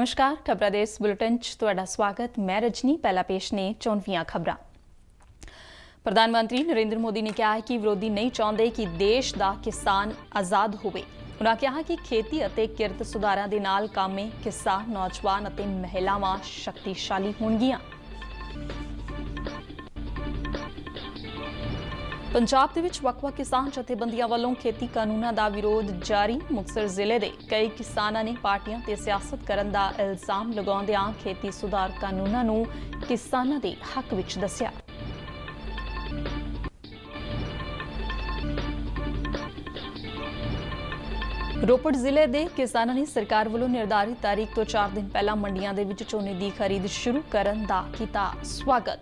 नमस्कार, खबरां दे इस बुलेटिन च तुहाडा स्वागत। मैं रजनी। पहला पेश ने चौंवियां खबरां। प्रधानमंत्री नरेंद्र मोदी ने कहा है कि विरोधी नहीं चाहते कि देश का किसान आज़ाद होवे। उन्होंने कहा कि खेती ਅਤੇ ਕਿਰਤ ਸੁਧਾਰਾਂ ਦੇ ਨਾਲ ਕਾਮੇ ਕਿਸਾਨ, ਨੌਜਵਾਨ ਅਤੇ ਮਹਿਲਾਵਾਂ ਸ਼ਕਤੀਸ਼ਾਲੀ ਹੋਣਗੀਆਂ। ਪੰਜਾਬ ਦੇ ਵਿੱਚ ਵੱਖ-ਵੱਖ ਕਿਸਾਨ ਜਥੇਬੰਦੀਆਂ ਵੱਲੋਂ ਖੇਤੀ ਕਾਨੂੰਨਾਂ ਦਾ ਵਿਰੋਧ ਜਾਰੀ। ਮੁਕਤਸਰ ਜ਼ਿਲ੍ਹੇ ਦੇ ਕਈ ਕਿਸਾਨਾਂ ਨੇ ਪਾਰਟੀਆਂ ਤੇ ਸਿਆਸਤ ਕਰਨ ਦਾ ਇਲਜ਼ਾਮ ਲਗਾਉਂਦਿਆਂ ਖੇਤੀ ਸੁਧਾਰ ਕਾਨੂੰਨਾਂ ਨੂੰ ਕਿਸਾਨਾਂ ਦੇ ਹੱਕ ਵਿੱਚ ਦੱਸਿਆ। ਰੋਪੜ ਜ਼ਿਲ੍ਹੇ ਦੇ ਕਿਸਾਨਾਂ ਨੇ ਸਰਕਾਰ ਵੱਲੋਂ ਨਿਰਧਾਰਿਤ ਤਾਰੀਖ ਤੋਂ 4 ਦਿਨ ਪਹਿਲਾਂ ਮੰਡੀਆਂ ਦੇ ਵਿੱਚ ਝੋਨੇ ਦੀ ਖਰੀਦ ਸ਼ੁਰੂ ਕਰਨ ਦਾ ਕੀਤਾ ਸਵਾਗਤ।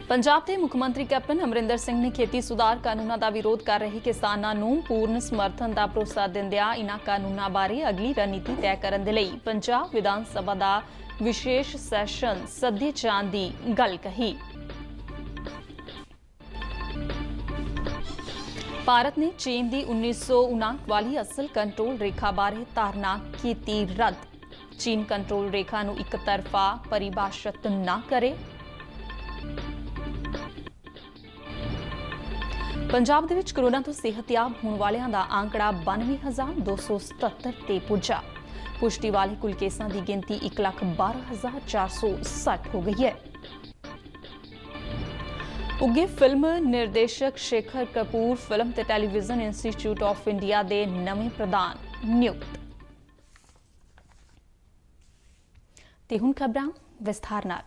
ਪੰਜਾਬ ਦੇ ਮੁੱਖ ਮੰਤਰੀ ਕੈਪਟਨ ਅਮਰਿੰਦਰ ਸਿੰਘ ਨੇ ਖੇਤੀ ਸੁਧਾਰ ਕਾਨੂੰਨਾਂ ਦਾ ਵਿਰੋਧ ਕਰ ਰਹੇ ਕਿਸਾਨਾਂ ਨੂੰ ਪੂਰਨ ਸਮਰਥਨ ਦਾ ਭਰੋਸਾ ਦਿੰਦਿਆਂ ਇਨ੍ਹਾਂ ਕਾਨੂੰਨਾਂ ਬਾਰੇ ਅਗਲੀ ਰਣਨੀਤੀ ਤੈਅ ਕਰਨ ਦੇ ਲਈ ਪੰਜਾਬ ਵਿਧਾਨ ਸਭਾ ਦਾ ਵਿਸ਼ੇਸ਼ ਸੈਸ਼ਨ ਸੱਦੇ ਜਾਣ ਦੀ ਗੱਲ ਕਹੀ। ਭਾਰਤ ਨੇ ਚੀਨ ਦੀ 1959 ਵਾਲੀ ਅਸਲ ਕੰਟਰੋਲ ਰੇਖਾ ਬਾਰੇ ਧਾਰਨਾ ਕੀਤੀ ਰੱਦ। ਚੀਨ ਕੰਟਰੋਲ ਰੇਖਾ ਨੂੰ ਇੱਕ ਤਰਫਾ ਪਰਿਭਾਸ਼ਿਤ ਨਾ ਕਰੇ। ਪੰਜਾਬ ਦੇ ਵਿੱਚ ਕੋਰੋਨਾ ਤੋਂ ਸਿਹਤਯਾਬ ਹੋਣ ਵਾਲਿਆਂ ਦਾ ਆંકੜਾ 92,277 ਤੇ ਪੁੱਜਾ। ਪੁਸ਼ਟੀ ਵਾਲੇ ਕੁੱਲ ਕੇਸਾਂ ਦੀ ਗਿਣਤੀ 1,12,460 ਹੋ ਗਈ ਹੈ। ਉੱਘੇ ਫਿਲਮ ਨਿਰਦੇਸ਼ਕ ਸ਼ੇਖਰ ਕਪੂਰ ਫਿਲਮ ਤੇ ਟੈਲੀਵਿਜ਼ਨ ਇੰਸਟੀਚਿਊਟ ਆਫ ਇੰਡੀਆ ਦੇ ਨਵੇਂ ਪ੍ਰਧਾਨ ਨਿਯੁਕਤ। ਤੇ ਹੁਣ ਖਬਰਾਂ ਵਿਸਥਾਰ ਨਾਲ।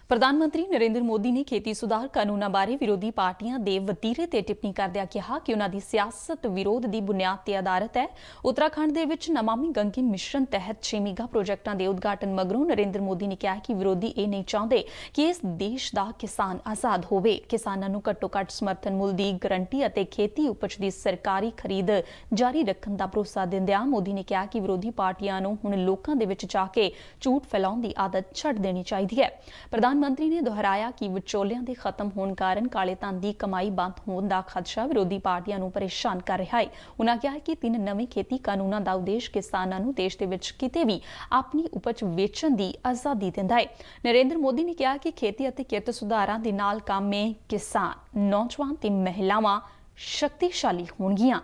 ਪ੍ਰਧਾਨ ਮੰਤਰੀ ਨਰਿੰਦਰ ਮੋਦੀ ਨੇ ਖੇਤੀ ਸੁਧਾਰ ਕਾਨੂੰਨਾਂ ਬਾਰੇ ਵਿਰੋਧੀ ਪਾਰਟੀਆਂ ਦੇ ਵਤੀਰੇ ਤੇ ਟਿੱਪਣੀ ਕਰਦਿਆਂ ਕਿਹਾ ਕਿ ਉਨ੍ਹਾਂ ਦੀ ਸਿਆਸਤ ਵਿਰੋਧ ਦੀ ਬੁਨਿਆਦ ਤੇ ਆਧਾਰਿਤ ਹੈ। ਉੱਤਰਾਖੰਡ ਦੇ ਵਿੱਚ ਨਮਾਮੀ ਗੰਗੇ ਮਿਸ਼ਨ ਤਹਿਤ 6 ਮੇਗਾ ਪ੍ਰੋਜੈਕਟਾਂ ਦੇ ਉਦਘਾਟਨ ਮਗਰੋਂ ਨਰਿੰਦਰ ਮੋਦੀ ਨੇ ਕਿਹਾ ਕਿ ਵਿਰੋਧੀ ਇਹ ਨਹੀਂ ਚਾਹੁੰਦੇ ਕਿ ਇਸ ਦੇਸ਼ ਦਾ ਕਿਸਾਨ ਆਜ਼ਾਦ ਹੋਵੇ। ਕਿਸਾਨਾਂ ਨੂੰ ਘੱਟੋ-ਘੱਟ ਸਮਰਥਨ ਮੁੱਲ ਦੀ ਗਰੰਟੀ ਅਤੇ ਖੇਤੀ ਉਪਜ ਦੀ ਸਰਕਾਰੀ ਖਰੀਦ ਜਾਰੀ ਰੱਖਣ ਦਾ ਭਰੋਸਾ ਦਿੰਦਿਆਂ ਮੋਦੀ ਨੇ ਕਿਹਾ ਕਿ ਵਿਰੋਧੀ ਪਾਰਟੀਆਂ ਨੂੰ ਹੁਣ ਲੋਕਾਂ ਦੇ ਵਿੱਚ ਜਾ ਕੇ ਝੂਠ ਫੈਲਾਉਣ ਦੀ ਆਦਤ ਛੱਡ ਦੇਣੀ ਚਾਹੀਦੀ ਹੈ। ਪ੍ਰਧਾਨ ਮੰਤਰੀ ਨੇ ਦੁਹਰਾਇਆ ਕਿ ਵਿਚੋਲਿਆਂ ਦੇ ਖਤਮ ਹੋਣ ਕਾਰਨ ਕਾਲੇ ਧਨ ਦੀ ਕਮਾਈ ਬੰਦ ਹੋਣ ਦਾ ਖਦਸ਼ਾ ਵਿਰੋਧੀ ਪਾਰਟੀਆਂ ਨੂੰ ਪਰੇਸ਼ਾਨ ਕਰ ਰਿਹਾ ਹੈ। ਉਨ੍ਹਾਂ ਕਿਹਾ ਕਿ 3 ਨਵੇਂ ਖੇਤੀ ਕਾਨੂੰਨਾਂ ਦਾ ਉਦੇਸ਼ ਕਿਸਾਨਾਂ ਨੂੰ ਦੇਸ਼ ਦੇ ਵਿੱਚ ਕਿਤੇ ਵੀ ਆਪਣੀ ਉਪਜ ਵੇਚਣ ਦੀ ਆਜ਼ਾਦੀ ਦਿੰਦਾ ਹੈ। ਨਰਿੰਦਰ ਮੋਦੀ ਨੇ ਕਿਹਾ ਕਿ ਖੇਤੀ ਅਤੇ ਕਿਰਤ ਸੁਧਾਰਾਂ ਦੇ ਨਾਲ ਕਾਮੇ ਕਿਸਾਨ, ਨੌਜਵਾਨ ਤੇ ਮਹਿਲਾਵਾਂ ਸ਼ਕਤੀਸ਼ਾਲੀ ਹੋਣਗੀਆਂ।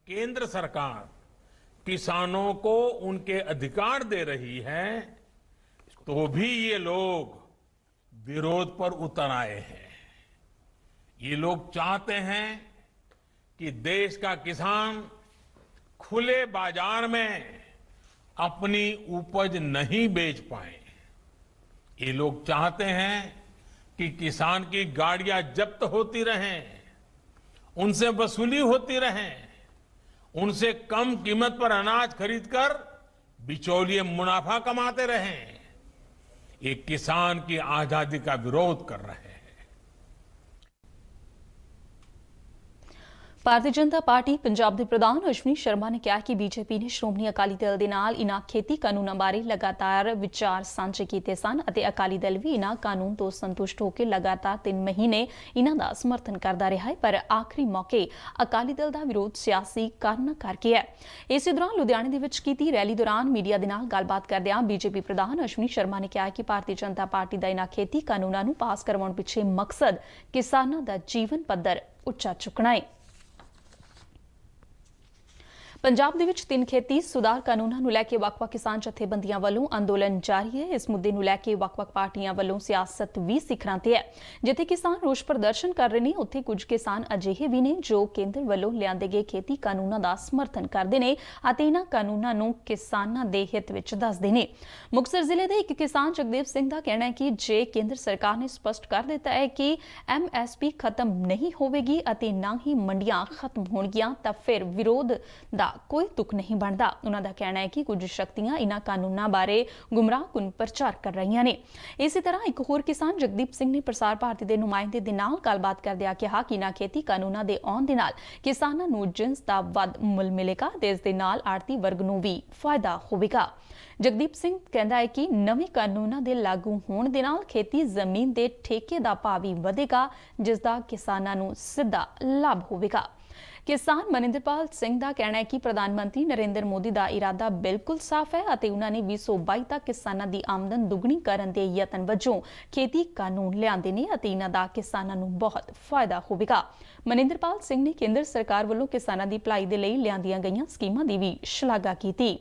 केंद्र सरकार किसानों को उनके अधिकार दे रही है तो भी ये लोग विरोध पर उतर आए हैं। ये लोग चाहते हैं कि देश का किसान खुले बाजार में अपनी उपज नहीं बेच पाए। ये लोग चाहते हैं कि किसान की गाड़ियां जब्त होती रहें, उनसे वसूली होती रहें, उनसे कम कीमत पर अनाज खरीदकर बिचौलिए मुनाफा कमाते रहें। ये किसान की आजादी का विरोध कर रहे हैं। ਭਾਰਤੀ ਜਨਤਾ ਪਾਰਟੀ ਪੰਜਾਬ ਦੇ ਪ੍ਰਧਾਨ ਅਸ਼ਵਨੀ ਸ਼ਰਮਾ ਨੇ ਕਿਹਾ ਕਿ ਬੀਜੇਪੀ ਨੇ ਸ਼੍ਰੋਮਣੀ ਅਕਾਲੀ ਦਲ ਦੇ ਨਾਲ ਇਨ੍ਹਾਂ ਖੇਤੀ ਕਾਨੂੰਨਾਂ ਬਾਰੇ ਲਗਾਤਾਰ ਵਿਚਾਰ ਸਾਂਝੇ ਕੀਤੇ ਸਨ ਅਤੇ ਅਕਾਲੀ ਦਲ ਵੀ ਇਨ੍ਹਾਂ ਕਾਨੂੰਨ ਤੋਂ ਸੰਤੁਸ਼ਟ ਹੋ ਕੇ ਲਗਾਤਾਰ 3 ਮਹੀਨੇ ਇਨ੍ਹਾਂ ਦਾ ਸਮਰਥਨ ਕਰਦਾ ਰਿਹਾ ਹੈ। ਪਰ ਆਖਰੀ ਮੌਕੇ ਅਕਾਲੀ ਦਲ ਦਾ ਵਿਰੋਧ ਸਿਆਸੀ ਕਾਰਨਾਂ ਕਰਕੇ ਹੈ। ਇਸੇ ਦੌਰਾਨ ਲੁਧਿਆਣੇ ਦੇ ਵਿੱਚ ਕੀਤੀ ਰੈਲੀ ਦੌਰਾਨ ਮੀਡੀਆ ਦੇ ਨਾਲ ਗੱਲਬਾਤ ਕਰਦਿਆਂ ਬੀਜੇਪੀ ਪ੍ਰਧਾਨ ਅਸ਼ਵਨੀ ਸ਼ਰਮਾ ਨੇ ਕਿਹਾ ਕਿ ਭਾਰਤੀ ਜਨਤਾ ਪਾਰਟੀ ਦਾ ਇਨ੍ਹਾਂ ਖੇਤੀ ਕਾਨੂੰਨਾਂ ਨੂੰ ਪਾਸ ਕਰਵਾਉਣ ਪਿੱਛੇ ਮਕਸਦ ਕਿਸਾਨਾਂ ਦਾ ਜੀਵਨ ਪੱਧਰ ਉੱਚਾ ਚੁੱਕਣਾ ਹੈ। ਪੰਜਾਬ ਦੇ ਵਿੱਚ 3 ਖੇਤੀ ਸੁਧਾਰ ਕਾਨੂੰਨਾਂ ਨੂੰ ਲੈ ਕੇ ਵੱਖ-ਵੱਖ ਕਿਸਾਨ ਜਥੇਬੰਦੀਆਂ ਵੱਲੋਂ ਅੰਦੋਲਨ ਜਾਰੀ ਹੈ। ਇਸ ਮੁੱਦੇ ਨੂੰ ਲੈ ਕੇ ਵੱਖ-ਵੱਖ ਪਾਰਟੀਆਂ ਵੱਲੋਂ ਸਿਆਸਤ ਵੀ ਸਿਖਰਾਂ ਤੇ ਹੈ। ਜਿੱਥੇ ਕਿਸਾਨ ਰੋਸ ਪ੍ਰਦਰਸ਼ਨ ਕਰ ਰਹੇ ਨੇ, ਉੱਥੇ ਕੁਝ ਕਿਸਾਨ ਅਜਿਹੇ ਵੀ ਨੇ ਜੋ ਕੇਂਦਰ ਵੱਲੋਂ ਲਿਆਂਦੇ ਗਏ ਖੇਤੀ ਕਾਨੂੰਨਾਂ ਦਾ ਸਮਰਥਨ ਕਰਦੇ ਨੇ ਅਤੇ ਇਹਨਾਂ ਕਾਨੂੰਨਾਂ ਨੂੰ ਕਿਸਾਨਾਂ ਦੇ ਹਿੱਤ ਵਿੱਚ ਦੱਸਦੇ ਨੇ। ਮੁਕਤਸਰ ਜ਼ਿਲ੍ਹੇ ਦੇ ਇੱਕ ਕਿਸਾਨ ਜਗਦੇਵ ਸਿੰਘ ਦਾ ਕਹਿਣਾ ਹੈ ਕਿ ਜੇ ਕੇਂਦਰ ਸਰਕਾਰ ਨੇ ਸਪਸ਼ਟ ਕਰ ਦਿੱਤਾ ਹੈ ਕਿ MSP ਖਤਮ ਨਹੀਂ ਹੋਵੇਗੀ ਅਤੇ ਨਾ ਹੀ ਮੰਡੀਆਂ ਖਤਮ ਹੋਣਗੀਆਂ ਤਾਂ ਫਿਰ ਵਿਰੋਧ ਦਾ ਕੋਈ ਤੁਕ ਨਹੀਂ ਬਣਦਾ। ਉਹਨਾਂ ਦਾ ਕਹਿਣਾ ਹੈ ਕਿ ਕੁਝ ਸ਼ਕਤੀਆਂ ਇਨ੍ਹਾਂ ਕਾਨੂੰਨਾਂ ਬਾਰੇ ਗੁੰਮਰਾਹਕੁਨ ਪ੍ਰਚਾਰ ਕਰ ਰਹੀਆਂ ਨੇ। ਇਸੇ ਤਰ੍ਹਾਂ ਇੱਕ ਹੋਰ ਕਿਸਾਨ ਜਗਦੀਪ ਸਿੰਘ ਨੇ ਪ੍ਰਸਾਰ ਭਾਰਤੀ ਦੇ ਨੁਮਾਇੰਦੇ ਦੇ ਨਾਲ ਗੱਲਬਾਤ ਕਰਦਿਆਂ ਕਿਹਾ ਕਿ ਇਨ੍ਹਾਂ ਖੇਤੀ ਕਾਨੂੰਨਾਂ ਦੇ ਆਉਣ ਦੇ ਨਾਲ ਕਿਸਾਨਾਂ ਨੂੰ ਜਿੰਸ ਦਾ ਵੱਧ ਮੁੱਲ ਮਿਲੇਗਾ ਤੇ ਇਸ ਦੇ ਨਾਲ ਆੜਤੀ ਵਰਗ ਨੂੰ ਵੀ ਫਾਇਦਾ ਹੋਵੇਗਾ। ਜਗਦੀਪ ਸਿੰਘ ਕਹਿੰਦਾ ਹੈ ਕਿ ਨਵੇਂ ਕਾਨੂੰਨਾਂ ਦੇ ਲਾਗੂ ਹੋਣ ਦੇ ਨਾਲ ਖੇਤੀ ਜ਼ਮੀਨ ਦੇ ਠੇਕੇ ਦਾ ਭਾਅ ਵੀ ਵਧੇਗਾ, ਜਿਸ ਦਾ ਕਿਸਾਨਾਂ ਨੂੰ ਸਿੱਧਾ ਲਾਭ ਹੋਵੇਗਾ। ਕਿਸਾਨ ਮਨਿੰਦਰਪਾਲ ਸਿੰਘ ਦਾ ਕਹਿਣਾ ਹੈ ਕਿ ਪ੍ਰਧਾਨ ਮੰਤਰੀ ਨਰਿੰਦਰ ਮੋਦੀ ਦਾ ਇਰਾਦਾ ਬਿਲਕੁਲ ਸਾਫ਼ ਹੈ ਅਤੇ ਉਹਨਾਂ ਨੇ 2022 ਤੱਕ ਕਿਸਾਨਾਂ ਦੀ ਆਮਦਨ ਦੁੱਗਣੀ ਕਰਨ ਦੇ ਯਤਨ ਵਜੋਂ ਖੇਤੀ ਕਾਨੂੰਨ ਲਿਆਂਦੇ ਨੇ ਅਤੇ ਇਹਨਾਂ ਦਾ ਕਿਸਾਨਾਂ ਨੂੰ ਬਹੁਤ ਫਾਇਦਾ ਹੋਵੇਗਾ। ਮਨਿੰਦਰਪਾਲ ਸਿੰਘ ਨੇ ਕੇਂਦਰ ਸਰਕਾਰ ਵੱਲੋਂ ਕਿਸਾਨਾਂ ਦੀ ਭਲਾਈ ਦੇ ਲਈ ਲਿਆਂਦੀਆਂ ਗਈਆਂ ਸਕੀਮਾਂ ਦੀ ਵੀ ਸ਼ਲਾਘਾ ਕੀਤੀ।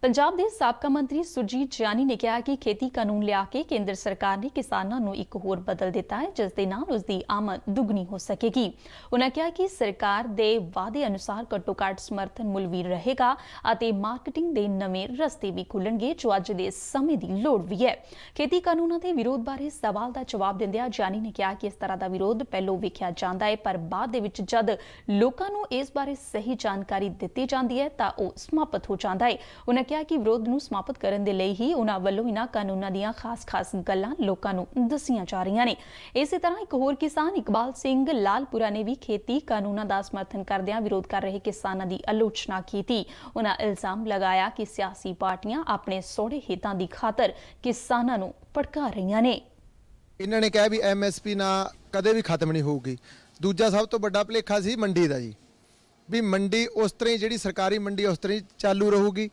ਪੰਜਾਬ ਦੇ ਸਾਬਕਾ ਮੰਤਰੀ ਸੁਰਜੀਤ ਜਿਆਣੀ ਨੇ ਕਿਹਾ ਕਿ ਖੇਤੀ ਕਾਨੂੰਨ ਲਿਆ ਕੇ ਕੇਂਦਰ ਸਰਕਾਰ ਨੇ ਕਿਸਾਨਾਂ ਨੂੰ ਇੱਕ ਹੋਰ ਬਦਲ ਦਿੱਤਾ ਹੈ, ਜਿਸ ਦੇ ਨਾਲ ਉਸ ਦੀ ਆਮਦ ਦੁੱਗਣੀ ਹੋ ਸਕੇਗੀ। ਉਨ੍ਹਾਂ ਕਿਹਾ ਕਿ ਸਰਕਾਰ ਦੇ ਵਾਅਦੇ ਅਨੁਸਾਰ ਘੱਟੋ-ਘੱਟ ਸਮਰਥਨ ਮੁੱਲ ਵੀ ਰਹੇਗਾ ਅਤੇ ਮਾਰਕੀਟਿੰਗ ਦੇ ਨਵੇਂ ਰਸਤੇ ਵੀ ਖੁੱਲਣਗੇ, ਜੋ ਅੱਜ ਦੇ ਸਮੇਂ ਦੀ ਲੋੜ ਵੀ ਹੈ। ਖੇਤੀ ਕਾਨੂੰਨਾਂ ਦੇ ਵਿਰੋਧ ਬਾਰੇ ਸਵਾਲ ਦਾ ਜਵਾਬ ਦਿੰਦਿਆਂ ਜਿਆਣੀ ਨੇ ਕਿਹਾ ਕਿ ਇਸ ਤਰ੍ਹਾਂ ਦਾ ਵਿਰੋਧ ਪਹਿਲਾਂ ਵੇਖਿਆ ਜਾਂਦਾ ਹੈ, ਪਰ ਬਾਅਦ ਦੇ ਵਿੱਚ ਜਦ ਲੋਕਾਂ ਨੂੰ ਇਸ ਬਾਰੇ ਸਹੀ ਜਾਣਕਾਰੀ ਦਿੱਤੀ ਜਾਂਦੀ ਹੈ ਤਾਂ ਉਹ ਸਮਾਪਤ ਹੋ ਜਾਂਦਾ ਹੈ। ਉਨ੍ਹਾਂ ਕਿਹਾ ਕਿ ਵਿਰੋਧ ਨੂੰ ਸਮਾਪਤ ਕਰਨ ਦੇ ਲਈ ਹੀ ਉਨ੍ਹਾਂ ਵੱਲੋਂ ਇਹਨਾਂ ਕਾਨੂੰਨਾਂ ਦੀਆਂ ਖਾਸ ਗੱਲਾਂ ਲੋਕਾਂ ਨੂੰ ਦੱਸੀਆਂ ਜਾ ਰਹੀਆਂ ਨੇ। ਇਸੇ ਤਰ੍ਹਾਂ ਇੱਕ ਹੋਰ ਕਿਸਾਨ ਇਕਬਾਲ ਸਿੰਘ ਲਾਲਪੁਰਾ ਨੇ ਵੀ ਖੇਤੀ ਕਾਨੂੰਨਾਂ ਦਾ ਸਮਰਥਨ ਕਰਦਿਆਂ ਵਿਰੋਧ ਕਰ ਰਹੇ ਕਿਸਾਨਾਂ ਦੀ ਆਲੋਚਨਾ ਕੀਤੀ। ਉਨ੍ਹਾਂ ਇਲਜ਼ਾਮ ਲਗਾਇਆ ਕਿ ਸਿਆਸੀ ਪਾਰਟੀਆਂ ਆਪਣੇ ਸੋੜੇ ਹਿੱਤਾਂ ਦੀ ਖਾਤਰ ਕਿਸਾਨਾਂ ਨੂੰ ਭੜਕਾ ਰਹੀਆਂ ਨੇ। ਇਹਨਾਂ ਨੇ ਕਿਹਾ ਵੀ ਐਮਐਸਪੀ ਨਾ ਕਦੇ ਵੀ ਖਤਮ ਨਹੀਂ ਹੋਊਗੀ। ਦੂਜਾ ਸਭ ਤੋਂ ਵੱਡਾ ਭੁਲੇਖਾ ਸੀ ਮੰਡੀ ਦਾ ਜੀ, ਵੀ ਮੰਡੀ ਉਸ ਤਰ੍ਹਾਂ ਹੀ ਜਿਹੜੀ ਸਰਕਾਰੀ ਮੰਡੀ ਉਸ ਤਰ੍ਹਾਂ ਹੀ ਚਾਲੂ ਰਹੂਗੀ।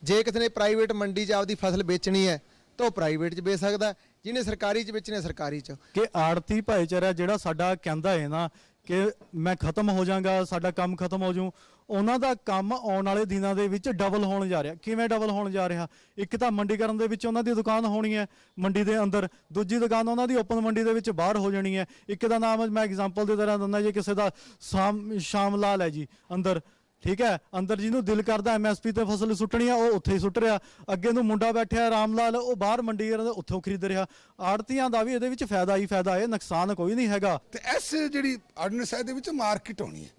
ਜੇ ਕਿਸੇ ਨੇ ਪ੍ਰਾਈਵੇਟ ਮੰਡੀ 'ਚ ਆਪਦੀ ਫਸਲ ਵੇਚਣੀ ਹੈ ਤਾਂ ਉਹ ਪ੍ਰਾਈਵੇਟ 'ਚ ਵੇਚ ਸਕਦਾ, ਜਿਹਨੇ ਸਰਕਾਰੀ 'ਚ ਵੇਚਣੀ ਹੈ ਸਰਕਾਰੀ 'ਚ। ਕਿ ਆੜਤੀ ਭਾਈਚਾਰਾ ਜਿਹੜਾ ਸਾਡਾ ਕਹਿੰਦਾ ਹੈ ਨਾ ਕਿ ਮੈਂ ਖਤਮ ਹੋ ਜਾਵਾਂਗਾ, ਸਾਡਾ ਕੰਮ ਖਤਮ ਹੋ ਜਾਊ, ਉਹਨਾਂ ਦਾ ਕੰਮ ਆਉਣ ਵਾਲੇ ਦਿਨਾਂ ਦੇ ਵਿੱਚ ਡਬਲ ਹੋਣ ਜਾ ਰਿਹਾ। ਕਿਵੇਂ ਡਬਲ ਹੋਣ ਜਾ ਰਿਹਾ? ਇੱਕ ਤਾਂ ਮੰਡੀਕਰਨ ਦੇ ਵਿੱਚ ਉਹਨਾਂ ਦੀ ਦੁਕਾਨ ਹੋਣੀ ਹੈ ਮੰਡੀ ਦੇ ਅੰਦਰ, ਦੂਜੀ ਦੁਕਾਨ ਉਹਨਾਂ ਦੀ ਓਪਨ ਮੰਡੀ ਦੇ ਵਿੱਚ ਬਾਹਰ ਹੋ ਜਾਣੀ ਹੈ। ਇੱਕ ਦਾ ਨਾਮ ਮੈਂ ਐਗਜ਼ਾਮਪਲ ਦੇ ਤਰ੍ਹਾਂ ਦਿੰਦਾ ਜੀ, ਕਿਸੇ ਦਾ ਸ਼ਾਮ ਲਾਲ ਹੈ ਜੀ ਅੰਦਰ, ਠੀਕ ਹੈ, ਅੰਦਰ ਜਿਹਨੂੰ ਦਿਲ ਕਰਦਾ ਐਮਐਸਪੀ ਤੇ ਫਸਲ ਸੁੱਟਣੀ ਆ ਉਹ ਉੱਥੇ ਹੀ ਸੁੱਟ ਰਿਹਾ। ਅੱਗੇ ਨੂੰ ਮੁੰਡਾ ਬੈਠਿਆ ਰਾਮ ਲਾਲ, ਉਹ ਬਾਹਰ ਮੰਡੀ ਉੱਥੋਂ ਖਰੀਦ ਰਿਹਾ। ਆੜਤੀਆਂ ਦਾ ਵੀ ਇਹਦੇ ਵਿੱਚ ਫਾਇਦਾ ਹੀ ਫਾਇਦਾ ਹੈ, ਨੁਕਸਾਨ ਕੋਈ ਨਹੀਂ ਹੈਗਾ। ਤੇ ਇਸ ਜਿਹੜੀ ਆਰਡੀਨੈਂਸ ਹੈ ਇਹਦੇ ਵਿੱਚ ਮਾਰਕੀਟ ਹੋਣੀ ਹੈ।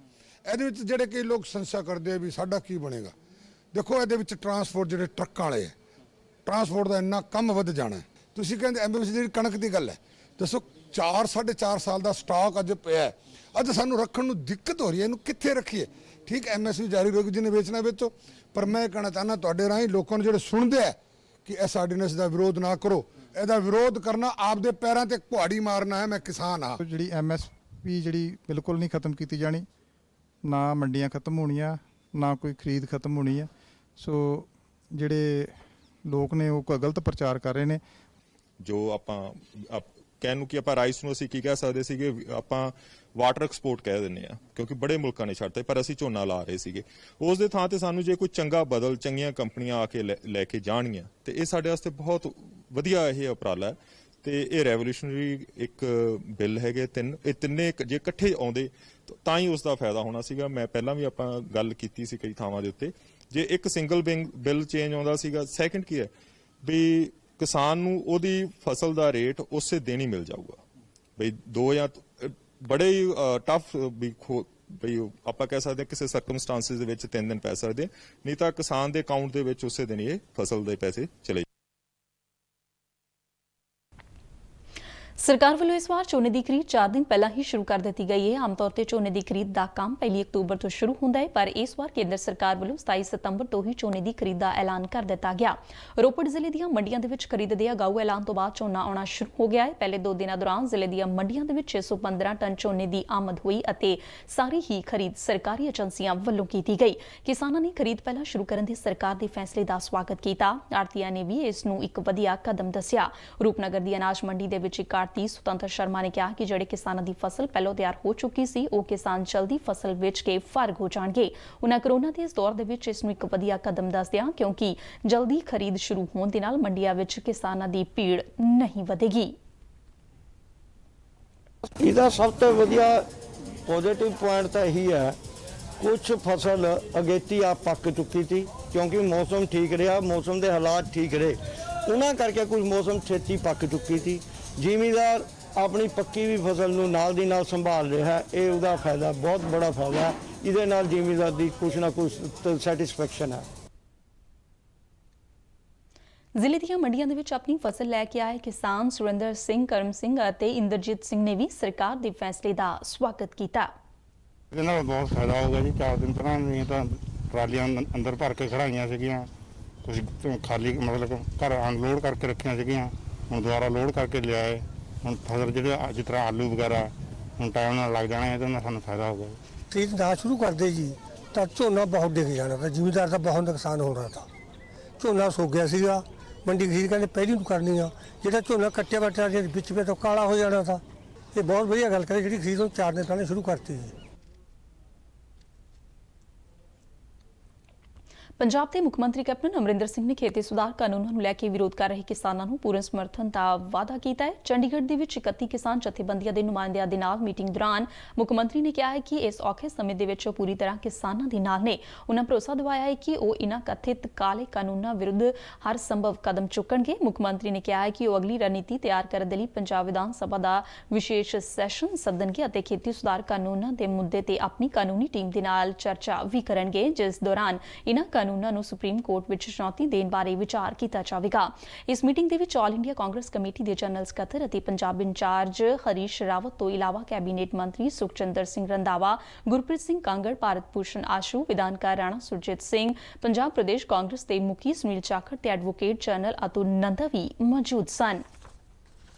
ਇਹਦੇ ਵਿੱਚ ਜਿਹੜੇ ਕਈ ਲੋਕ ਸੰਸ਼ਾ ਕਰਦੇ ਆ ਵੀ ਸਾਡਾ ਕੀ ਬਣੇਗਾ। ਦੇਖੋ ਇਹਦੇ ਵਿੱਚ ਟਰਾਂਸਪੋਰਟ ਜਿਹੜੇ ਟਰੱਕਾਂ ਵਾਲੇ ਹੈ, ਟਰਾਂਸਪੋਰਟ ਦਾ ਇੰਨਾ ਕੰਮ ਵੱਧ ਜਾਣਾ ਹੈ। ਤੁਸੀਂ ਕਹਿੰਦੇ ਐਮਐਸਪੀ ਜਿਹੜੀ ਕਣਕ ਦੀ ਗੱਲ ਹੈ, ਦੱਸੋ 4-4.5 ਸਾਲ ਦਾ ਸਟਾਕ ਅੱਜ ਪਿਆ, ਅੱਜ ਸਾਨੂੰ ਰੱਖਣ ਨੂੰ ਦਿੱਕਤ ਹੋ ਰਹੀ ਹੈ। ਇਹਨੂੰ ਕਿੱਥੇ ਰੱਖੀਏ? ਠੀਕ ਐਮਐਸਪੀ ਜਾਰੀ ਰਹੇਗੀ, ਜਿਹਨੇ ਵੇਚਣਾ ਵੇਚੋ, ਪਰ ਮੈਂ ਕਹਿਣਾ ਚਾਹੁੰਦਾ ਤੁਹਾਡੇ ਰਾਹੀਂ ਲੋਕਾਂ ਨੂੰ ਜਿਹੜੇ ਸੁਣਦੇ ਆ ਕਿ ਇਸ ਆਰਡੀਨੈਂਸ ਦਾ ਵਿਰੋਧ ਨਾ ਕਰੋ। ਇਹਦਾ ਵਿਰੋਧ ਕਰਨਾ ਆਪਦੇ ਪੈਰਾਂ ਤੇ ਕੁਹਾੜੀ ਮਾਰਨਾ ਹੈ। ਮੈਂ ਕਿਸਾਨ ਹਾਂ। ਜਿਹੜੀ ਐਮਐਸਪੀ ਜਿਹੜੀ ਬਿਲਕੁਲ ਨਹੀਂ ਖਤਮ ਕੀਤੀ ਜਾਣੀ, ਨਾ ਮੰਡੀਆਂ ਖਤਮ ਹੋਣੀਆਂ, ਨਾ ਕੋਈ ਖਰੀਦ ਖਤਮ ਹੋਣੀ ਹੈ। ਸੋ ਜਿਹੜੇ ਲੋਕ ਨੇ ਉਹ ਗਲਤ ਪ੍ਰਚਾਰ ਕਰ ਰਹੇ ਨੇ। ਜੋ ਆਪਾਂ ਕਹਿਣ ਨੂੰ ਕਿ ਆਪਾਂ ਰਾਈਸ ਨੂੰ ਅਸੀਂ ਕੀ ਕਹਿ ਸਕਦੇ ਸੀਗੇ, ਆਪਾਂ ਵਾਟਰ ਐਕਸਪੋਰਟ ਕਹਿ ਦਿੰਦੇ ਆ, ਕਿਉਂਕਿ ਬੜੇ ਮੁਲਕਾਂ ਨੇ ਛੱਡਤੇ, ਪਰ ਅਸੀਂ ਝੋਨਾ ਲਾ ਰਹੇ ਸੀਗੇ। ਉਸ ਦੇ ਥਾਂ ਤੇ ਸਾਨੂੰ ਜੇ ਕੋਈ ਚੰਗਾ ਬਦਲ, ਚੰਗੀਆਂ ਕੰਪਨੀਆਂ ਆ ਕੇ ਲੈ ਕੇ ਜਾਣਗੀਆਂ ਤੇ ਇਹ ਸਾਡੇ ਵਾਸਤੇ ਬਹੁਤ ਵਧੀਆ ਇਹ ਉਪਰਾਲਾ ਹੈ। ਤੇ ਇਹ ਰੈਵੋਲੂਸ਼ਨਰੀ ਇੱਕ ਬਿੱਲ ਹੈਗੇ ਇਹ ਤਿੰਨੇ ਜੇ ਇਕੱਠੇ ਆਉਂਦੇ ਤਾਂ ਹੀ ਉਸ ਦਾ ਫਾਇਦਾ ਹੋਣਾ ਸੀਗਾ। ਮੈਂ ਪਹਿਲਾਂ ਵੀ ਆਪਾਂ ਗੱਲ ਕੀਤੀ ਸੀ ਕਈ ਥਾਵਾਂ ਦੇ ਉੱਤੇ, ਜੇ ਇੱਕ ਸਿੰਗਲ ਬਿੱਲ ਚੇਂਜ ਆਉਂਦਾ ਸੀਗਾ। ਸੈਕੰਡ ਕੀ ਹੈ ਵੀ ਕਿਸਾਨ ਨੂੰ ਉਹਦੀ ਫਸਲ ਦਾ ਰੇਟ ਉਸੇ ਦਿਨ ਹੀ ਮਿਲ ਜਾਊਗਾ। ਬਈ ਦੋ ਜਾਂ ਬੜੇ ਹੀ ਟਫ ਵੀ ਆਪਾਂ ਕਹਿ ਸਕਦੇ ਕਿਸੇ ਸਰਕਮਸਟੈਂਸਿਸ ਦੇ ਵਿੱਚ 3 ਦਿਨ ਪੈ ਸਕਦੇ, ਨਹੀਂ ਤਾਂ ਕਿਸਾਨ ਦੇ ਅਕਾਊਂਟ ਦੇ ਵਿੱਚ ਉਸੇ ਦਿਨ ਇਹ ਫਸਲ ਦੇ ਪੈਸੇ ਚਲੇ। ਸਰਕਾਰ ਵੱਲੋਂ ਇਸ ਵਾਰ ਝੋਨੇ ਦੀ ਖਰੀਦ 4 ਦਿਨ ਪਹਿਲਾਂ ਹੀ ਸ਼ੁਰੂ ਕਰ ਦਿੱਤੀ ਗਈ ਹੈ। ਆਮ ਤੌਰ ਤੇ ਝੋਨੇ ਦੀ ਖਰੀਦ ਦਾ ਕੰਮ 1 ਅਕਤੂਬਰ ਤੋਂ ਸ਼ੁਰੂ ਹੁੰਦਾ ਹੈ, ਪਰ ਇਸ ਵਾਰ ਕੇਂਦਰ ਸਰਕਾਰ ਵੱਲੋਂ 27 ਸਤੰਬਰ ਤੋਂ ਹੀ ਝੋਨੇ ਦੀ ਖਰੀਦ ਦਾ ਐਲਾਨ ਕਰ ਦਿੱਤਾ ਗਿਆ। ਰੋਪੜ ਜ਼ਿਲ੍ਹੇ ਦੀਆਂ ਮੰਡੀਆਂ ਦੇ ਵਿੱਚ ਖਰੀਦ ਦੇ ਅਗਾਊ ਐਲਾਨ ਤੋਂ ਬਾਅਦ ਝੋਨਾ ਆਉਣਾ ਸ਼ੁਰੂ ਹੋ ਗਿਆ ਹੈ। ਪਹਿਲੇ 2 ਦਿਨਾਂ ਦੌਰਾਨ ਜ਼ਿਲ੍ਹੇ ਦੀਆਂ ਮੰਡੀਆਂ ਦੇ ਵਿੱਚ 615 ਟਨ ਝੋਨੇ ਦੀ ਆਮਦ ਹੋਈ ਅਤੇ ਸਾਰੀ ਹੀ ਖਰੀਦ ਸਰਕਾਰੀ ਏਜੰਸੀਆਂ ਵੱਲੋਂ ਕੀਤੀ ਗਈ। ਕਿਸਾਨਾਂ ਨੇ ਖਰੀਦ ਪਹਿਲਾਂ ਸ਼ੁਰੂ ਕਰਨ ਦੇ ਸਰਕਾਰ ਦੇ ਫੈਸਲੇ ਦਾ ਸਵਾਗਤ ਕੀਤਾ। ਆੜ੍ਹਤੀਆਂ ਨੇ ਵੀ ਇਸ ਨੂੰ ਇੱਕ ਵਧੀਆ ਕਦਮ ਦੱਸਿਆ। ਰੂਪਨਗਰ ਦੀ ਅਨਾਜ ਮੰਡੀ ਦੇ ਵਿੱਚ ਇੱਕ ਆੜ੍ਹਤੀ ਸੁਤੰਤਰ ਸ਼ਰਮਾ ਨੇ ਕਿਹਾ ਕਿ ਜਿਹੜੇ ਕਿਸਾਨਾਂ ਦੀ ਫਸਲ ਪਹਿਲਾਂ ਤਿਆਰ ਹੋ ਚੁੱਕੀ ਸੀ, ਉਹ ਕਿਸਾਨ ਜਲਦੀ ਫਸਲ ਵੇਚ ਕੇ ਫਾਰਗ ਹੋ ਜਾਣਗੇ। ਉਨ੍ਹਾਂ ਕਰੋਨਾ ਦੇ ਇਸ ਦੌਰ ਦੇ ਵਿੱਚ ਇਸ ਨੂੰ ਇੱਕ ਵਧੀਆ ਕਦਮ ਦੱਸਦਿਆਂ ਕਿਉਂਕਿ ਜਲਦੀ ਖਰੀਦ ਸ਼ੁਰੂ ਹੋਣ ਦੇ ਨਾਲ ਮੰਡੀਆਂ ਵਿੱਚ ਕਿਸਾਨਾਂ ਦੀ ਭੀੜ ਨਹੀਂ ਵਧੇਗੀ। ਇਹਦਾ ਸਭ ਤੋਂ ਵਧੀਆ ਪੋਜ਼ਿਟਿਵ ਪੁਆਇੰਟ ਤਾਂ ਇਹੀ ਹੈ, ਕੁਝ ਫਸਲ ਅਗੇਤੀ ਆ ਪੱਕ ਚੁੱਕੀ ਸੀ ਕਿਉਂਕਿ ਮੌਸਮ ਠੀਕ ਰਿਹਾ, ਮੌਸਮ ਦੇ ਹਾਲਾਤ ਠੀਕ ਰਹੇ, ਉਹਨਾਂ ਕਰਕੇ ਕੁਝ ਮੌਸਮ ਛੇਤੀ ਪੱਕ ਚੁੱਕੀ ਸੀ। ਜ਼ਿਮੀਦਾਰ ਆਪਣੀ ਪੱਕੀ ਵੀ ਫਸਲ ਨੂੰ ਨਾਲ ਦੀ ਨਾਲ ਸੰਭਾਲ ਰਿਹਾ, ਇਹ ਉਹਦਾ ਫਾਇਦਾ, ਬਹੁਤ ਬੜਾ ਫਾਇਦਾ। ਇਹਦੇ ਨਾਲ ਜ਼ਿਮੀਦਾਰ ਦੀ ਕੁਛ ਨਾ ਕੁਛ ਸੈਟੀਸਫੈਕਸ਼ਨ ਹੈ। ਜ਼ਿਲ੍ਹੇ ਦੀਆਂ ਮੰਡੀਆਂ ਦੇ ਵਿੱਚ ਆਪਣੀ ਫਸਲ ਲੈ ਕੇ ਆਏ ਕਿਸਾਨ ਸੁਰਿੰਦਰ ਸਿੰਘ, ਕਰਮ ਸਿੰਘ ਅਤੇ ਇੰਦਰਜੀਤ ਸਿੰਘ ਨੇ ਵੀ ਸਰਕਾਰ ਦੇ ਫੈਸਲੇ ਦਾ ਸਵਾਗਤ ਕੀਤਾ। ਇਹਦੇ ਨਾਲ ਬਹੁਤ ਫਾਇਦਾ ਹੋਊਗਾ ਜੀ। 4 ਦਿਨ ਪਹਿਲਾਂ ਦੀਆਂ ਤਾਂ ਟਰਾਲੀਆਂ ਅੰਦਰ ਭਰ ਕੇ ਖੜਾਈਆਂ ਸੀਗੀਆਂ, ਤੁਸੀਂ ਖਾਲੀ ਮਤਲਬ ਘਰ ਅਨਲੋਡ ਕਰਕੇ ਰੱਖੀਆਂ ਸੀਗੀਆਂ, ਹੁਣ ਦੁਬਾਰਾ ਲੋਡ ਕਰਕੇ ਲਿਆਏ। ਹੁਣ ਫਸਲ ਜਿਹੜੇ ਜਿਸ ਤਰ੍ਹਾਂ ਆਲੂ ਵਗੈਰਾ ਹੁਣ ਟਾਈਮ ਨਾਲ ਲੱਗ ਜਾਣਾ, ਇਹਦੇ ਨਾਲ ਸਾਨੂੰ ਫਾਇਦਾ ਹੋਊਗਾ। ਖਰੀਦ ਨਾ ਸ਼ੁਰੂ ਕਰਦੇ ਜੀ ਤਾਂ ਝੋਨਾ ਬਹੁਤ ਡਿੱਗ ਜਾਣਾ ਤਾਂ ਜ਼ਿਮੀਦਾਰ ਦਾ ਬਹੁਤ ਨੁਕਸਾਨ ਹੋਣਾ ਤਾਂ ਝੋਨਾ ਸੁੱਕ ਗਿਆ ਸੀਗਾ। ਮੰਡੀ ਖਰੀਦ ਕਹਿੰਦੇ ਪਹਿਲੀ ਨੂੰ ਕਰਨੀ ਆ, ਜਿਹੜਾ ਝੋਨਾ ਕੱਟਿਆ ਬੱਟਿਆ ਜੇ ਵਿੱਚ ਤੋਂ ਕਾਲਾ ਹੋ ਜਾਣਾ ਤਾਂ। ਇਹ ਬਹੁਤ ਵਧੀਆ ਗੱਲ ਕਰੀ ਜਿਹੜੀ ਖਰੀਦ ਨੂੰ 4 ਦਿਨ ਪਹਿਲਾਂ ਸ਼ੁਰੂ ਕਰਤੀ ਜੀ। ਪੰਜਾਬ ਦੇ ਮੁੱਖ ਮੰਤਰੀ ਕੈਪਟਨ ਅਮਰਿੰਦਰ ਸਿੰਘ ਨੇ ਖੇਤੀ ਸੁਧਾਰ ਕਾਨੂੰਨਾਂ ਨੂੰ ਲੈ ਕੇ ਵਿਰੋਧ ਕਰ ਰਹੇ ਕਿਸਾਨਾਂ ਨੂੰ ਪੂਰਨ ਸਮਰਥਨ ਦਾ ਵਾਅਦਾ ਕੀਤਾ ਹੈ। ਚੰਡੀਗੜ੍ਹ ਦੇ ਵਿੱਚ 31 ਕਿਸਾਨ ਜਥੇਬੰਦੀਆਂ ਦੇ ਨੁਮਾਇੰਦਿਆਂ ਦੇ ਨਾਲ ਮੀਟਿੰਗ ਦੌਰਾਨ ਮੁੱਖ ਮੰਤਰੀ ਨੇ ਕਿਹਾ ਹੈ ਕਿ ਇਸ ਔਖੇ ਸਮੇਂ ਦੇ ਵਿੱਚ ਉਹ ਪੂਰੀ ਤਰ੍ਹਾਂ ਕਿਸਾਨਾਂ ਦੇ ਨਾਲ ਨੇ। ਉਹਨਾਂ ਭਰੋਸਾ ਦਿਵਾਇਆ ਹੈ ਕਿ ਉਹ ਇਨ੍ਹਾਂ ਕਥਿਤ ਕਾਲੇ ਕਾਨੂੰਨਾਂ ਵਿਰੁੱਧ ਹਰ ਸੰਭਵ ਕਦਮ ਚੁੱਕਣਗੇ। ਮੁੱਖ ਮੰਤਰੀ ਨੇ ਕਿਹਾ ਹੈ ਕਿ ਉਹ ਅਗਲੀ ਰਣਨੀਤੀ ਤਿਆਰ ਕਰਨ ਦੇ ਲਈ ਪੰਜਾਬ ਵਿਧਾਨ ਸਭਾ ਦਾ ਵਿਸ਼ੇਸ਼ ਸੈਸ਼ਨ ਸੱਦਣਗੇ ਅਤੇ ਖੇਤੀ ਸੁਧਾਰ ਕਾਨੂੰਨਾਂ ਦੇ ਮੁੱਦੇ ਤੇ ਆਪਣੀ ਕਾਨੂੰਨੀ ਟੀਮ ਦੇ ਨਾਲ ਚਰਚਾ ਵੀ ਕਰਨਗੇ, ਜਿਸ ਦੌਰਾਨ ਇਨ੍ਹਾਂ ਕਾਨੂੰਨਾਂ ਨੂੰ ਸੁਪਰੀਮ ਕੋਰਟ ਵਿੱਚ ਚੁਣੌਤੀ ਦੇਣ ਬਾਰੇ ਵਿਚਾਰ ਕੀਤਾ ਜਾਵੇਗਾ। ਇਸ ਮੀਟਿੰਗ ਦੇ ਵਿੱਚ ਆਲ ਇੰਡੀਆ ਕਾਂਗਰਸ ਕਮੇਟੀ ਦੇ ਜਨਰਲ ਸਕੱਤਰ ਅਤੇ ਪੰਜਾਬ ਇੰਚਾਰਜ ਹਰੀਸ਼ ਰਾਵਤ ਤੋਂ ਇਲਾਵਾ ਕੈਬਨਿਟ ਮੰਤਰੀ ਸੁਖਚੰਦਰ ਸਿੰਘ ਰੰਧਾਵਾ, ਗੁਰਪ੍ਰੀਤ ਸਿੰਘ ਕਾਂਗੜ, ਭਾਰਤ ਭੂਸ਼ਣ ਆਸ਼ੂ, ਵਿਧਾਨਕਾਰ ਰਾਣਾ ਸੁਰਜੀਤ ਸਿੰਘ, ਪੰਜਾਬ ਪ੍ਰਦੇਸ਼ ਕਾਂਗਰਸ ਦੇ ਮੁਖੀ ਸੁਨੀਲ ਚਾਖੜ ਤੇ ਐਡਵੋਕੇਟ ਜਨਰਲ ਅਤੁਲ ਨੰਦਾ ਵੀ ਮੌਜੂਦ ਸਨ।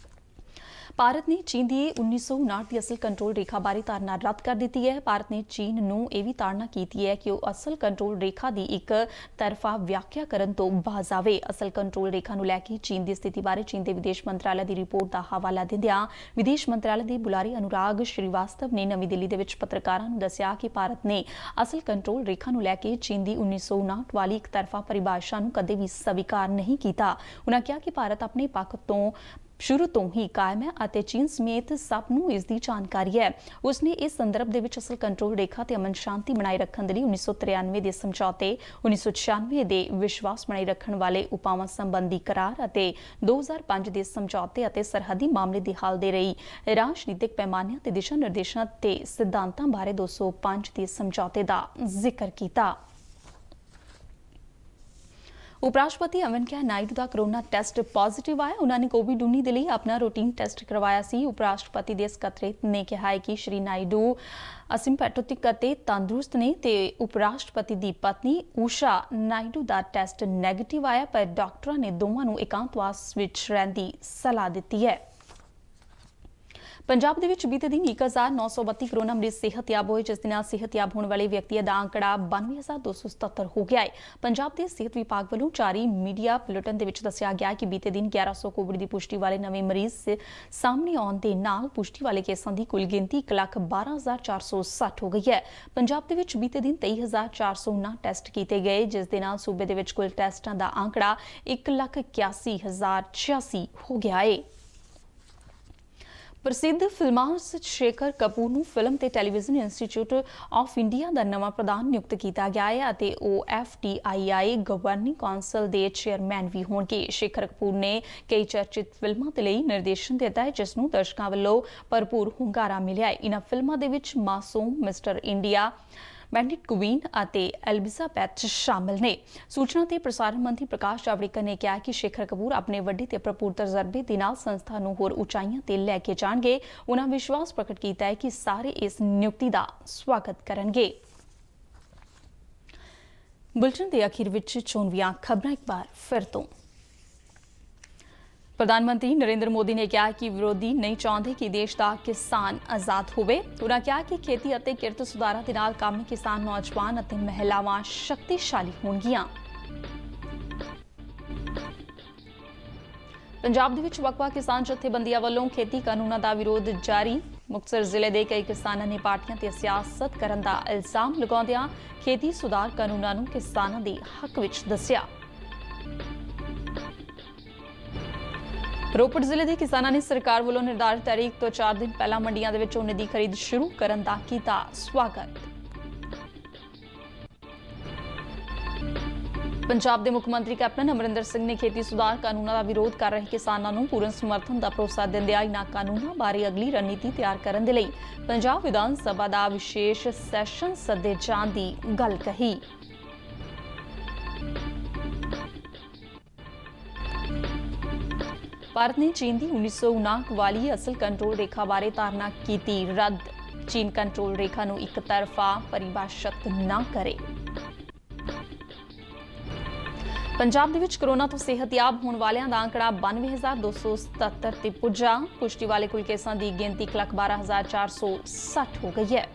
ਭਾਰਤ ਨੇ ਚੀਨ ਦੀ 1959 ਦੀ ਅਸਲ ਕੰਟਰੋਲ ਰੇਖਾ ਬਾਰੇ ਧਾਰਨਾ ਰੱਦ ਕਰ ਦਿੱਤੀ ਹੈ। ਭਾਰਤ ਨੇ ਚੀਨ ਨੂੰ ਇਹ ਵੀ ਤਾੜਨਾ ਕੀਤੀ ਹੈ ਕਿ ਉਹ ਅਸਲ ਕੰਟਰੋਲ ਰੇਖਾ ਦੀ ਇੱਕ ਤਰਫਾ ਵਿਆਖਿਆ ਕਰਨ ਤੋਂ ਬਾਜ਼ ਆਵੇ। ਅਸਲ ਕੰਟਰੋਲ ਰੇਖਾ ਨੂੰ ਲੈ ਕੇ ਚੀਨ ਦੀ ਸਥਿਤੀ ਬਾਰੇ ਚੀਨ ਦੇ ਵਿਦੇਸ਼ ਮੰਤਰਾਲੇ ਦੀ ਰਿਪੋਰਟ ਦਾ ਹਵਾਲਾ ਦਿੰਦਿਆਂ ਵਿਦੇਸ਼ ਮੰਤਰਾਲੇ ਦੇ ਬੁਲਾਰੇ ਅਨੁਰਾਗ ਸ਼੍ਰੀਵਾਸਤਵ ਨੇ ਨਵੀਂ ਦਿੱਲੀ ਦੇ ਵਿੱਚ ਪੱਤਰਕਾਰਾਂ ਨੂੰ ਦੱਸਿਆ ਕਿ ਭਾਰਤ ਨੇ ਅਸਲ ਕੰਟਰੋਲ ਰੇਖਾ ਨੂੰ ਲੈ ਕੇ ਚੀਨ ਦੀ 1959 ਵਾਲੀ ਇੱਕ ਤਰਫਾ ਪਰਿਭਾਸ਼ਾ ਨੂੰ ਕਦੇ ਵੀ ਸਵੀਕਾਰ ਨਹੀਂ ਕੀਤਾ। ਉਨ੍ਹਾਂ ਕਿਹਾ ਕਿ ਭਾਰਤ ਆਪਣੇ ਪੱਖ ਤੋਂ ਸ਼ੁਰੂ ਤੋਂ ਹੀ ਕਾਇਮ ਹੈ ਅਤੇ ਚੀਨ ਸਮੇਤ ਸਭ ਨੂੰ ਇਸ ਦੀ ਜਾਣਕਾਰੀ ਹੈ। ਉਸਨੇ ਇਸ ਸੰਦਰਭ ਦੇ ਵਿੱਚ ਅਸਲ ਕੰਟਰੋਲ ਰੇਖਾ ਤੇ ਅਮਨ ਸ਼ਾਂਤੀ ਬਣਾਈ ਰੱਖਣ ਦੇ ਲਈ 1993 ਦੇ ਸਮਝੌਤੇ, 1996 ਦੇ ਵਿਸ਼ਵਾਸ ਬਣਾਈ ਰੱਖਣ ਵਾਲੇ ਉਪਾਵਾਂ ਸੰਬੰਧੀ ਕਰਾਰ ਅਤੇ 2005 ਦੇ ਸਮਝੌਤੇ ਅਤੇ ਸਰਹੱਦੀ ਮਾਮਲੇ ਦੇ ਹੱਲ ਦੇ ਲਈ ਰਾਜਨੀਤਿਕ ਪੈਮਾਨਿਆਂ ਤੇ ਦਿਸ਼ਾ ਨਿਰਦੇਸ਼ਾਂ ਤੇ ਸਿਧਾਂਤਾਂ ਬਾਰੇ 205 ਦੇ ਸਮਝੌਤੇ ਦਾ ਜ਼ਿਕਰ ਕੀਤਾ। ਉਪ ਰਾਸ਼ਟਰਪਤੀ ਐਮ ਵੈਂਕਈਆ ਨਾਇਡੂ ਦਾ ਕੋਰੋਨਾ ਟੈਸਟ ਪੋਜ਼ਿਟਿਵ ਆਇਆ। ਉਹਨਾਂ ਨੇ ਕੋਵਿਡ-19 ਦੇ ਲਈ ਆਪਣਾ ਰੂਟੀਨ ਟੈਸਟ ਕਰਵਾਇਆ ਸੀ। ਉਪ ਰਾਸ਼ਟਰਪਤੀ ਦੇ ਸਕੱਤਰੇਤ ਨੇ ਕਿਹਾ ਹੈ ਕਿ ਸ਼੍ਰੀ ਨਾਇਡੂ ਅਸਿੰਪਟੋਮੈਟਿਕ ਅਤੇ ਤੰਦਰੁਸਤ ਨੇ ਤੇ ਉਪ ਰਾਸ਼ਟਰਪਤੀ ਦੀ ਪਤਨੀ ਊਸ਼ਾ ਨਾਇਡੂ ਦਾ ਟੈਸਟ ਨੈਗੇਟਿਵ ਆਇਆ, ਪਰ ਡਾਕਟਰਾਂ ਨੇ ਦੋਵਾਂ ਨੂੰ ਇਕਾਂਤਵਾਸ ਵਿੱਚ ਰਹਿਣ ਦੀ ਸਲਾਹ ਦਿੱਤੀ ਹੈ। ਪੰਜਾਬ ਦੇ ਵਿੱਚ ਬੀਤੇ ਦਿਨ 1932 ਕੋਰੋਨਾ ਮਰੀਜ਼ ਸਿਹਤਯਾਬ ਹੋਏ, ਜਿਸ ਦੇ ਨਾਲ ਸਿਹਤਯਾਬ ਹੋਣ ਵਾਲੇ ਵਿਅਕਤੀਆਂ ਦਾ ਅੰਕੜਾ 92,277 ਹੋ ਗਿਆ ਹੈ। ਪੰਜਾਬ ਦੇ ਸਿਹਤ ਵਿਭਾਗ ਵੱਲੋਂ ਜਾਰੀ ਮੀਡੀਆ ਬੁਲੇਟਿਨ ਦੇ ਵਿੱਚ ਦੱਸਿਆ ਗਿਆ ਕਿ ਬੀਤੇ ਦਿਨ 1100 ਕੋਵਿਡ ਦੀ ਪੁਸ਼ਟੀ ਵਾਲੇ ਨਵੇਂ ਮਰੀਜ਼ ਸਾਹਮਣੇ ਆਉਣ ਦੇ ਨਾਲ ਪੁਸ਼ਟੀ ਵਾਲੇ ਕੇਸਾਂ ਦੀ ਕੁੱਲ ਗਿਣਤੀ 1,12,460 ਹੋ ਗਈ ਹੈ। ਪੰਜਾਬ ਦੇ ਵਿੱਚ ਬੀਤੇ ਦਿਨ 23,409 ਟੈਸਟ ਕੀਤੇ ਗਏ, ਜਿਸ ਦੇ ਨਾਲ ਸੂਬੇ ਦੇ ਵਿੱਚ ਕੁੱਲ ਟੈਸਟਾਂ ਦਾ ਅੰਕੜਾ 1,81,086 ਹੋ ਗਿਆ ਹੈ। ਪ੍ਰਸਿੱਧ ਫਿਲਮਾਰਜ਼ ਸ਼ੇਖਰ ਕਪੂਰ ਨੂੰ ਫਿਲਮ ਤੇ ਟੈਲੀਵਿਜ਼ਨ ਇੰਸਟੀਚਿਊਟ ਆਫ ਇੰਡੀਆ ਦਾ ਨਵਾਂ ਪ੍ਰਧਾਨ ਨਿਯੁਕਤ ਕੀਤਾ ਗਿਆ ਹੈ ਅਤੇ ਉਹ FTII ਗਵਰਨਿੰਗ ਕੌਂਸਲ ਦੇ ਚੇਅਰਮੈਨ ਵੀ ਹੋਣਗੇ। ਸ਼ੇਖਰ ਕਪੂਰ ਨੇ ਕਈ ਚਰਚਿਤ ਫਿਲਮਾਂ ਦੇ ਲਈ ਨਿਰਦੇਸ਼ਨ ਦਿੱਤਾ ਹੈ, ਜਿਸ ਨੂੰ ਦਰਸ਼ਕਾਂ ਵੱਲੋਂ ਭਰਪੂਰ ਹੁੰਗਾਰਾ ਮਿਲਿਆ ਹੈ। ਇਨ੍ਹਾਂ ਫਿਲਮਾਂ ਦੇ ਵਿੱਚ ਮਾਸੂਮ, ਮਿਸਟਰ ਇੰਡੀਆ, ਬੈਂਡਿਟ ਕੁਈਨ ਅਤੇ ਐਲਿਜ਼ਾਬੈਥ ਸ਼ਾਮਿਲ ਨੇ। ਸੂਚਨਾ ਤੇ ਪ੍ਰਸਾਰਣ ਮੰਤਰੀ ਪ੍ਰਕਾਸ਼ ਜਾਵੜੇਕਰ ਨੇ ਕਿਹਾ ਕਿ ਸ਼ੇਖਰ ਕਪੂਰ ਆਪਣੇ ਵੱਡੇ ਤੇ ਭਰਪੂਰ ਤਜਰਬੇ ਦੇ ਨਾਲ ਸੰਸਥਾ ਨੂੰ ਹੋਰ ਉਚਾਈਆਂ ਤੇ ਲੈ ਕੇ ਜਾਣਗੇ। ਉਨ੍ਹਾਂ ਵਿਸ਼ਵਾਸ ਪ੍ਰਗਟ ਕੀਤਾ ਹੈ ਕਿ ਸਾਰੇ ਇਸ ਨਿਯੁਕਤੀ ਦਾ ਸਵਾਗਤ ਕਰਨਗੇ। ਬੁਲਟਨ ਦੇ ਅਖੀਰ ਵਿੱਚ ਚੋਣਵੀਆਂ ਖਬਰਾਂ ਇੱਕ ਵਾਰ ਫਿਰ ਤੋਂ। ਪ੍ਰਧਾਨ ਮੰਤਰੀ ਨਰਿੰਦਰ ਮੋਦੀ ਨੇ ਕਿਹਾ ਕਿ ਵਿਰੋਧੀ ਨਹੀਂ ਚਾਹੁੰਦੇ ਕਿ ਦੇਸ਼ ਦਾ ਕਿਸਾਨ ਆਜ਼ਾਦ ਹੋਵੇ। ਉਨ੍ਹਾਂ ਕਿਹਾ ਕਿ ਖੇਤੀ ਅਤੇ ਕਿਰਤ ਸੁਧਾਰਾਂ ਦੇ ਨਾਲ ਕਾਮੀ ਕਿਸਾਨ, ਨੌਜਵਾਨ ਅਤੇ ਮਹਿਲਾਵਾਂ ਸ਼ਕਤੀਸ਼ਾਲੀ ਹੋਣਗੀਆਂ। ਪੰਜਾਬ ਦੇ ਵਿੱਚ ਵੱਖ-ਵੱਖ ਕਿਸਾਨ ਜਥੇਬੰਦੀਆਂ ਵੱਲੋਂ ਖੇਤੀ ਕਾਨੂੰਨਾਂ ਦਾ ਵਿਰੋਧ ਜਾਰੀ। ਮੁਕਤਸਰ ਜ਼ਿਲ੍ਹੇ ਦੇ ਕਈ ਕਿਸਾਨਾਂ ਨੇ ਪਾਰਟੀਆਂ ਤੇ ਸਿਆਸਤ ਕਰਨ ਦਾ ਇਲਜ਼ਾਮ ਲਗਾਉਂਦਿਆਂ ਖੇਤੀ ਸੁਧਾਰ ਕਾਨੂੰਨਾਂ ਨੂੰ ਕਿਸਾਨਾਂ ਦੇ ਹੱਕ ਵਿੱਚ ਦੱਸਿਆ। ਰੋਪੜ ਜ਼ਿਲ੍ਹੇ ਦੇ ਕਿਸਾਨਾਂ ਨੇ ਸਰਕਾਰ ਵੱਲੋਂ ਨਿਰਧਾਰਿਤ ਤਾਰੀਖ ਤੋਂ 4 ਦਿਨ ਪਹਿਲਾਂ ਮੰਡੀਆਂ ਦੇ ਵਿੱਚ ਝੋਨੇ ਦੀ ਖਰੀਦ ਸ਼ੁਰੂ ਕਰਨ ਦਾ ਕੀਤਾ ਸਵਾਗਤ। ਪੰਜਾਬ ਦੇ ਮੁੱਖ ਮੰਤਰੀ ਕੈਪਟਨ ਅਮਰਿੰਦਰ ਸਿੰਘ ਨੇ ਖੇਤੀ ਸੁਧਾਰ ਕਾਨੂੰਨਾਂ ਦਾ ਵਿਰੋਧ ਕਰ ਰਹੇ ਕਿਸਾਨਾਂ ਨੂੰ ਪੂਰਨ ਸਮਰਥਨ ਦਾ ਭਰੋਸਾ ਦਿੰਦਿਆਂ ਇਨ੍ਹਾਂ ਕਾਨੂੰਨਾਂ ਬਾਰੇ ਅਗਲੀ ਰਣਨੀਤੀ ਤਿਆਰ ਕਰਨ ਦੇ ਲਈ ਪੰਜਾਬ ਵਿਧਾਨ ਸਭਾ ਦਾ ਵਿਸ਼ੇਸ਼ ਸੈਸ਼ਨ ਸੱਦੇ ਜਾਣ ਦੀ ਗੱਲ ਕਹੀ। ਭਾਰਤ ਨੇ ਚੀਨ ਦੀ 1959 ਵਾਲੀ ਅਸਲ ਕੰਟਰੋਲ ਰੇਖਾ ਬਾਰੇ ਧਾਰਨਾ ਕੀਤੀ ਰੱਦ। ਚੀਨ ਕੰਟਰੋਲ ਰੇਖਾ ਨੂੰ ਇੱਕ ਤਰਫਾ ਪਰਿਭਾਸ਼ਿਤ ਨਾ ਕਰੇ। ਪੰਜਾਬ ਦੇ ਵਿੱਚ ਕੋਰੋਨਾ ਤੋਂ ਸਿਹਤਯਾਬ ਹੋਣ ਵਾਲਿਆਂ ਦਾ ਅੰਕੜਾ 92,277 ਤੇ ਪੁੱਜਾ। ਪੁਸ਼ਟੀ ਵਾਲੇ ਕੁੱਲ ਕੇਸਾਂ ਦੀ ਗਿਣਤੀ 1,12,460 ਹੋ ਗਈ ਹੈ।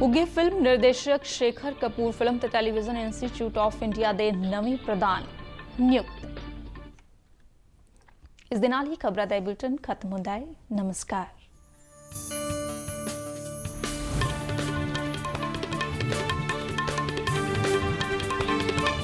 ਉੱਘੇ ਫਿਲਮ ਨਿਰਦੇਸ਼ਕ ਸ਼ੇਖਰ ਕਪੂਰ ਫਿਲਮ ਤੇ ਟੈਲੀਵਿਜ਼ਨ ਇੰਸਟੀਚਿਊਟ ਆਫ ਇੰਡੀਆ ਦੇ ਨਵੇਂ ਪ੍ਰਧਾਨ ਨਿਯੁਕਤ। ਇਸ ਦੇ ਨਾਲ ਹੀ ਖਬਰਾਂ ਦਾ ਇਹ ਬੁਲੇਟਿਨ ਖਤਮ ਹੁੰਦਾ ਹੈ। ਨਮਸਕਾਰ।